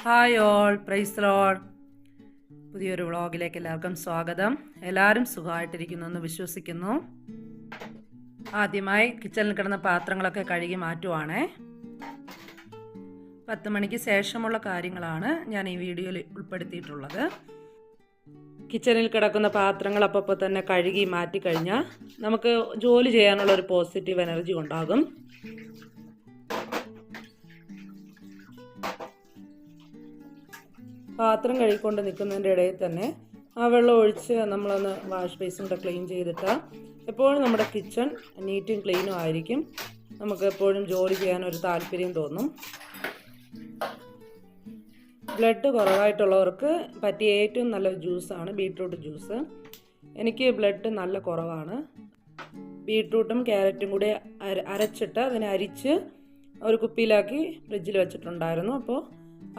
Hi all, praise Lord. പുതിയൊരു വ്ളോഗിലേക്ക് എല്ലാവർക്കും സ്വാഗതം. എല്ലാവരും സുഖമായിട്ടിരിക്കുന്നു എന്ന് വിശ്വസിക്കുന്നു. ആദ്യമായി കിച്ചണിൽ കിടന്ന പാത്രങ്ങളൊക്കെ കഴുകി മാറ്റുവാണേ. 10 മണിക്ക് ശേഷമുള്ള കാര്യങ്ങളാണ് ഞാൻ ഈ വീഡിയോയിൽ ഉൾപ്പെടുത്തിയിട്ടുള്ളത്. കിച്ചണിൽ കിടക്കുന്ന പാത്രങ്ങൾ അപ്പോൾ തന്നെ കഴുകി മാറ്റിക്കഴിഞ്ഞാൽ നമുക്ക് ജോലി ചെയ്യാനുള്ള ഒരു പോസിറ്റീവ് എനർജി ഉണ്ടാകും. പാത്രം കഴുകിക്കൊണ്ട് നിൽക്കുന്നതിൻ്റെ ഇടയിൽ തന്നെ ആ വെള്ളം ഒഴിച്ച് നമ്മളൊന്ന് വാഷ് ബേസിൻ്റെ ക്ലീൻ ചെയ്തിട്ട് എപ്പോഴും നമ്മുടെ കിച്ചൺ നീറ്റും ക്ലീനും ആയിരിക്കും. നമുക്ക് എപ്പോഴും ജോലി ചെയ്യാനൊരു താല്പര്യം തോന്നും. ബ്ലഡ് കുറവായിട്ടുള്ളവർക്ക് പറ്റിയ ഏറ്റവും നല്ല ജ്യൂസാണ് ബീട്രൂട്ട് ജ്യൂസ്. എനിക്ക് ബ്ലഡ് നല്ല കുറവാണ്. ബീട്രൂട്ടും ക്യാരറ്റും കൂടി അരച്ചിട്ട് അതിനെ അരിച്ച് ഒരു കുപ്പിയിലാക്കി ഫ്രിഡ്ജിൽ വെച്ചിട്ടുണ്ടായിരുന്നു. അപ്പോൾ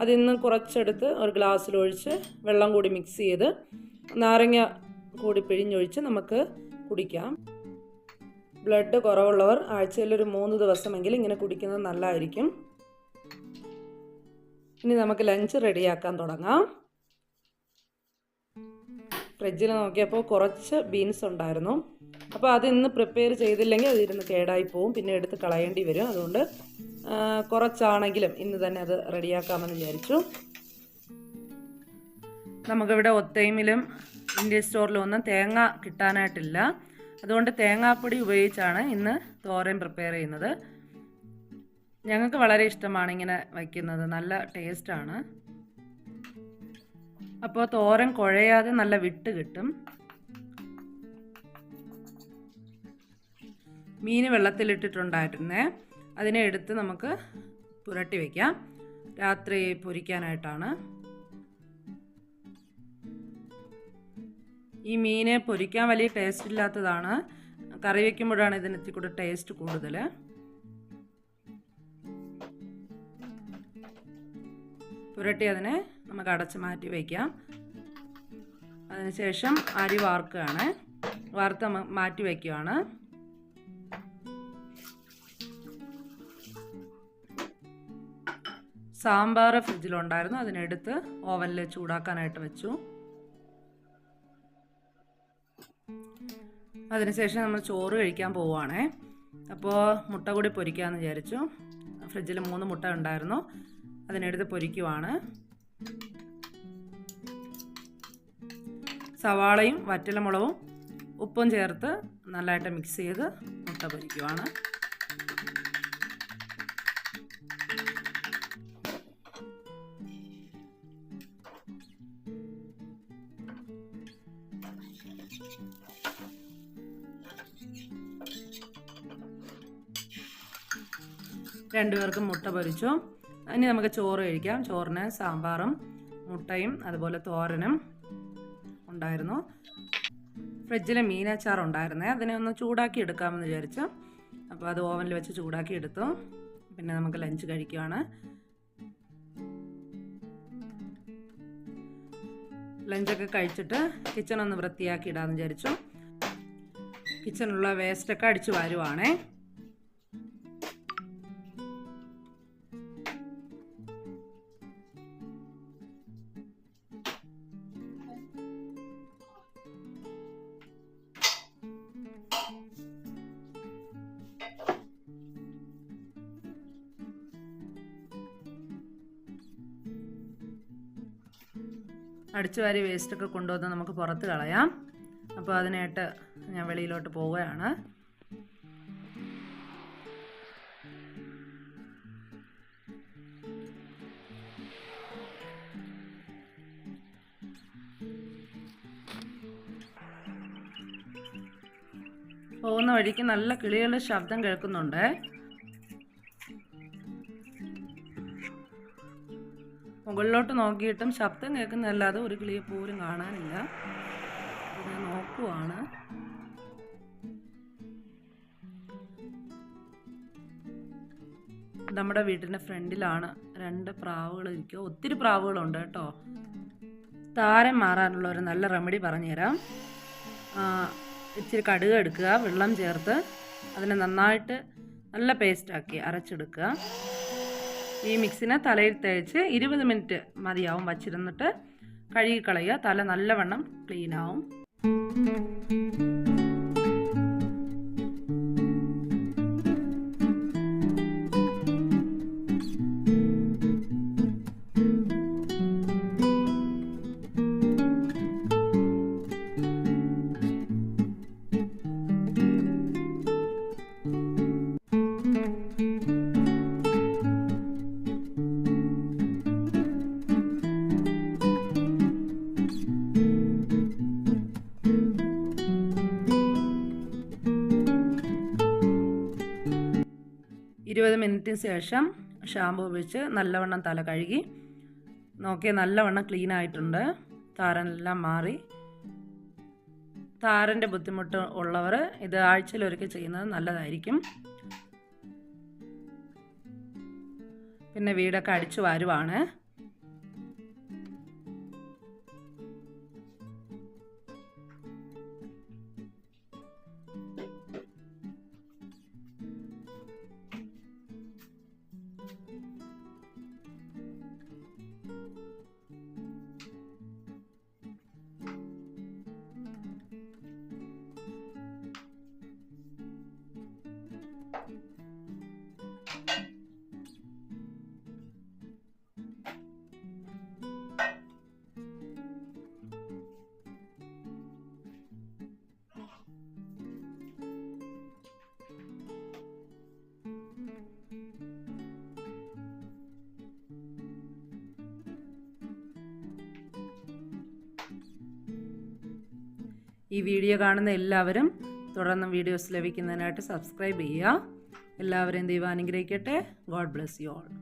അതിൽ നിന്ന് കുറച്ചെടുത്ത് ഒരു ഗ്ലാസ്സിലൊഴിച്ച് വെള്ളം കൂടി മിക്സ് ചെയ്ത് നാരങ്ങ കൂടി പിഴിഞ്ഞൊഴിച്ച് നമുക്ക് കുടിക്കാം. ബ്ലഡ് കുറവുള്ളവർ ആഴ്ചയിലൊരു 3 ദിവസമെങ്കിലും ഇങ്ങനെ കുടിക്കുന്നത് നല്ലതായിരിക്കും. ഇനി നമുക്ക് ലഞ്ച് റെഡിയാക്കാൻ തുടങ്ങാം. ഫ്രിഡ്ജിൽ നോക്കിയപ്പോൾ കുറച്ച് ബീൻസ് ഉണ്ടായിരുന്നു. അപ്പോൾ അത് ഇന്ന് പ്രിപ്പയർ ചെയ്തില്ലെങ്കിൽ അതിരുന്ന് കേടായി പോവും, പിന്നെ എടുത്ത് കളയേണ്ടി വരും. അതുകൊണ്ട് കുറച്ചാണെങ്കിലും ഇന്ന് തന്നെ അത് റെഡിയാക്കാമെന്ന് വിചാരിച്ചു. നമുക്കിവിടെ ഒത്തൈമിലും ഇന്ത്യൻ സ്റ്റോറിലും ഒന്നും തേങ്ങ കിട്ടാനായിട്ടില്ല. അതുകൊണ്ട് തേങ്ങാപ്പൊടി ഉപയോഗിച്ചാണ് ഇന്ന് തോരൻ പ്രിപ്പയർ ചെയ്യുന്നത്. ഞങ്ങൾക്ക് വളരെ ഇഷ്ടമാണ് ഇങ്ങനെ വയ്ക്കുന്നത്, നല്ല ടേസ്റ്റാണ്. അപ്പോൾ തോരൻ കുഴയാതെ നല്ല വിട്ട് കിട്ടും. മീൻ വെള്ളത്തിലിട്ടിട്ടുണ്ടായിരുന്നേ, അതിനെ എടുത്ത് നമുക്ക് പുരട്ടി വയ്ക്കാം. രാത്രി പൊരിക്കാനായിട്ടാണ്. ഈ മീനെ പൊരിക്കാൻ വലിയ ടേസ്റ്റ് ഇല്ലാത്തതാണ്. കറി വയ്ക്കുമ്പോഴാണ് ഇതിന് ഇത്തിരി കൂടെ ടേസ്റ്റ് കൂടുതൽ. പുരട്ടി അതിനെ നമുക്ക് അടച്ച് മാറ്റി വയ്ക്കാം. അതിനുശേഷം അരി വാർക്കുകയാണ്. വാർത്ത് മാറ്റി വയ്ക്കുകയാണ്. സാമ്പാർ ഫ്രിഡ്ജിലുണ്ടായിരുന്നു, അതിനെടുത്ത് ഓവനിൽ ചൂടാക്കാനായിട്ട് വെച്ചു. അതിനുശേഷം നമ്മൾ ചോറ് കഴിക്കാൻ പോവുകയാണേ. അപ്പോൾ മുട്ട കൂടി പൊരിക്കാമെന്ന് വിചാരിച്ചു. ഫ്രിഡ്ജിൽ 3 മുട്ട ഉണ്ടായിരുന്നു, അതിനെടുത്ത് പൊരിക്കുവാണ്. സവാളയും വറ്റൽമുളകും ഉപ്പും ചേർത്ത് നല്ലതായിട്ട് മിക്സ് ചെയ്ത് മുട്ട പൊരിക്കുവാണ്. രണ്ടുപേർക്കും മുട്ട പൊരിച്ചു. ഇനി നമുക്ക് ചോറ് കഴിക്കാം. ചോറിന് സാമ്പാറും മുട്ടയും അതുപോലെ തോരനും ഉണ്ടായിരുന്നു. ഫ്രിഡ്ജിൽ മീനച്ചാർ ഉണ്ടായിരുന്നേ, അതിനെ ഒന്ന് ചൂടാക്കി എടുക്കാമെന്ന് വിചാരിച്ചു. അപ്പോൾ അത് ഓവനിൽ വെച്ച് ചൂടാക്കി എടുത്തു. പിന്നെ നമുക്ക് ലഞ്ച് കഴിക്കുകയാണ്. ലഞ്ചൊക്കെ കഴിച്ചിട്ട് കിച്ചണൊന്ന് വൃത്തിയാക്കി ഇടാമെന്ന് വിചാരിച്ചു. കിച്ചണിലുള്ള വേസ്റ്റൊക്കെ അടിച്ചു വാരുവാണേ. അടിച്ചുവാരി വേസ്റ്റൊക്കെ കൊണ്ടുവന്ന് നമുക്ക് പുറത്ത് കളയാം. അപ്പോൾ അതിനായിട്ട് ഞാൻ വെളിയിലോട്ട് പോവുകയാണ്. പോകുന്ന വഴിക്ക് നല്ല കിളികളുടെ ശബ്ദം കേൾക്കുന്നുണ്ട്. മുകളിലോട്ട് നോക്കിയിട്ടും ശബ്ദം കേൾക്കുന്നതല്ലാതെ ഒരു കിളിയെ പോലും കാണാനില്ല. ഞാൻ നോക്കുവാണ്. നമ്മുടെ വീട്ടിൻ്റെ ഫ്രണ്ടിലാണ് 2 പ്രാവുകൾ ഇരിക്കുക. ഒത്തിരി പ്രാവുകളുണ്ട് കേട്ടോ. താരം മാറാനുള്ള ഒരു നല്ല റെമഡി പറഞ്ഞുതരാം. ഇച്ചിരി കടുക് എടുക്കുക, വെള്ളം ചേർത്ത് അതിനെ നന്നായിട്ട് നല്ല പേസ്റ്റാക്കി അരച്ചെടുക്കുക. ഈ മിക്സിനെ തലയിൽ തേച്ച് 20 മിനിറ്റ് മതിയാവും വച്ചിരുന്നിട്ട് കഴുകിക്കളയുക. തല നല്ലവണ്ണം ക്ലീനാവും. ഇരുപത് മിനിറ്റിന് ശേഷം ഷാമ്പു ഉപയോഗിച്ച് നല്ലവണ്ണം തല കഴുകി നോക്കിയാൽ നല്ലവണ്ണം ക്ലീൻ ആയിട്ടുണ്ട്. താരനെല്ലാം മാറി. താരൻ്റെ ബുദ്ധിമുട്ട് ഉള്ളവർ ഇത് ആഴ്ചയിലൊരിക്കൽ ചെയ്യുന്നത് നല്ലതായിരിക്കും. പിന്നെ വീടൊക്കെ അടിച്ചു വാരുവാണ്. ഈ വീഡിയോ കാണുന്ന എല്ലാവരും തുടർന്ന് വീഡിയോസ് ലഭിക്കുന്നതിനായിട്ട് സബ്സ്ക്രൈബ് ചെയ്യുക. എല്ലാവരെയും ദൈവം അനുഗ്രഹിക്കട്ടെ. God bless you all.